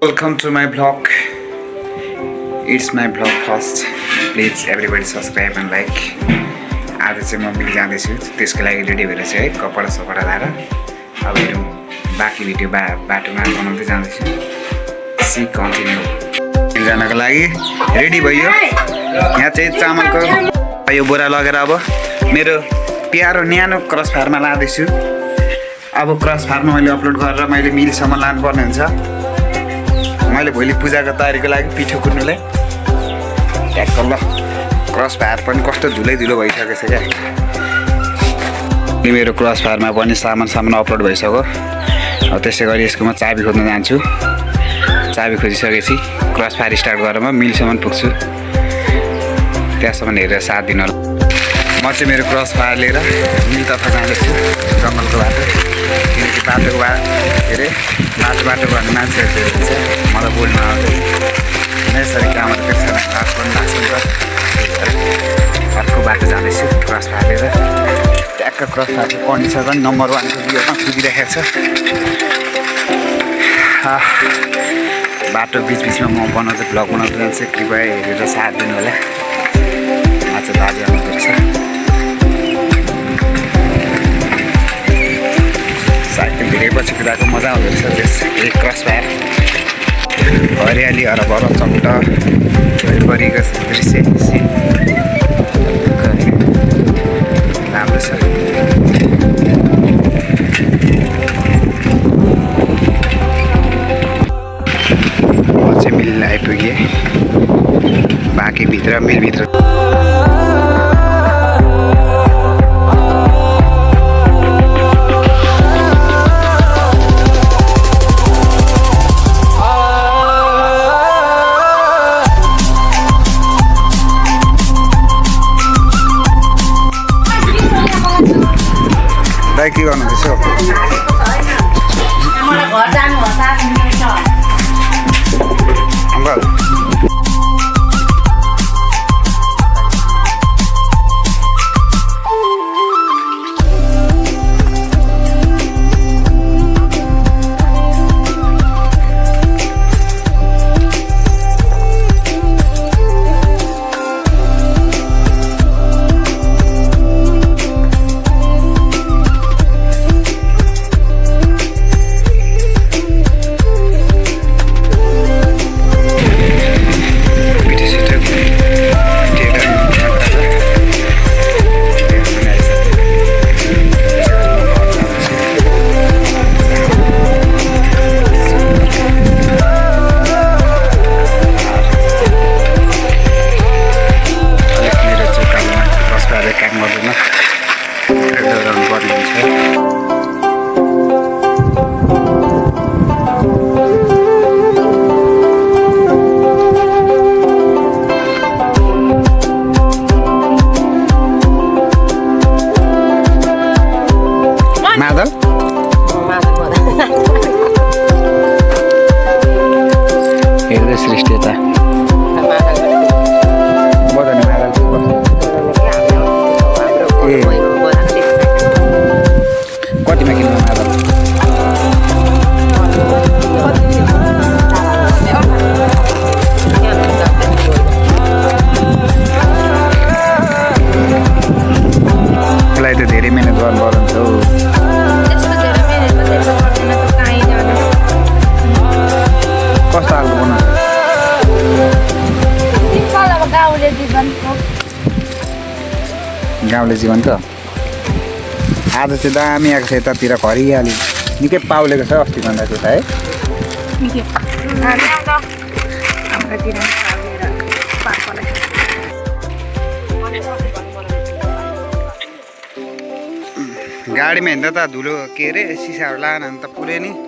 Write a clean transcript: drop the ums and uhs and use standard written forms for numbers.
Welcome to my vlog. It's my vlog first. Please everybody subscribe and like. आज चाहिँ म मिल जाँदैछु त्यसको लागि रेडी भएर चाहिँ है कपडा सपडा लाएर अब हेरौँ बाँकी भिडियो बाटोमा बनाउँदै जाँदैछु सी कन्टिन्यू जानको लागि रेडी भयो यहाँ चाहिँ चामलको यो बोरा लगेर अब मेरो प्यारो न्यानो क्रस फार्ममा लाँदैछु अब क्रस फार्ममा मैले अपलोड गरेर मैले मिलसम्म लानुपर्ने हुन्छ मैले भोलि पूजाको तयारीको लागि पिठो कुट्नुलाई ट्याक्क ल क्रस फायर पनि कस्तो धुलै धुलो भइसकेको छ क्या मेरो क्रस फायरमा पनि सामान अपलोड भइसक्यो अब त्यसै गरी यसको म चाबी खोज्न जान्छु चाबी खोजिसकेपछि क्रस फायर स्टार्ट गरेर म मिलसम्म पुग्छु त्यहाँसम्म हेरेर साथ दिन होला म चाहिँ मेरो क्रस फायर लिएर मिलतर्फ जाँदैछु जङ्गलको बाटो किनकि बाटोको के अरे बाटो भन्ने मान्छेहरू हुन्छ मलाई बोल्नु आउँदैन यसरी कामहरू त्यसरी घाँस पनि लाग्छ नि त अर्को बाटो जाँदैछु क्रस फायर लिएर ट्याक्क क्रस फायरको कन्डिसन पनि नम्बर 1 को भिडियोमा पुगिरहेको छ बाटो बिचमा म बनाउँदै भ्लग बनाउँदै जान्छु कृपया हेरेर साथ दिनु होला आज दाजु आउनुहुँदैछ साइकल धेरै पछि कुदाको मजा आउँदो रहेछ त्यस एक क्रस फायर हरियाली हरभर चट्ट वरिपरिको दृश्य राम्रो छ म चाहिँ मिल आइपुगेँ बाँकी मिलभित्र के गर्नुहुँदैछ अङ्कल मादल हेर्दै सृष्टि यता बदन मादल कतिमा किन्नु मादल यसलाई त धेरै मिहिनेत गर्नुपर्छ हौ कस्तो खालको बनाउँछ गाउँले जीवन त आज चाहिँ दामी आएको छ यतातिर हरियाली निकै पाउलेको छ अस्तिभन्दा त्यता है गाडीमा हिँड्दा त धुलो के अरे सिसाहरू लान भने त पुरै नि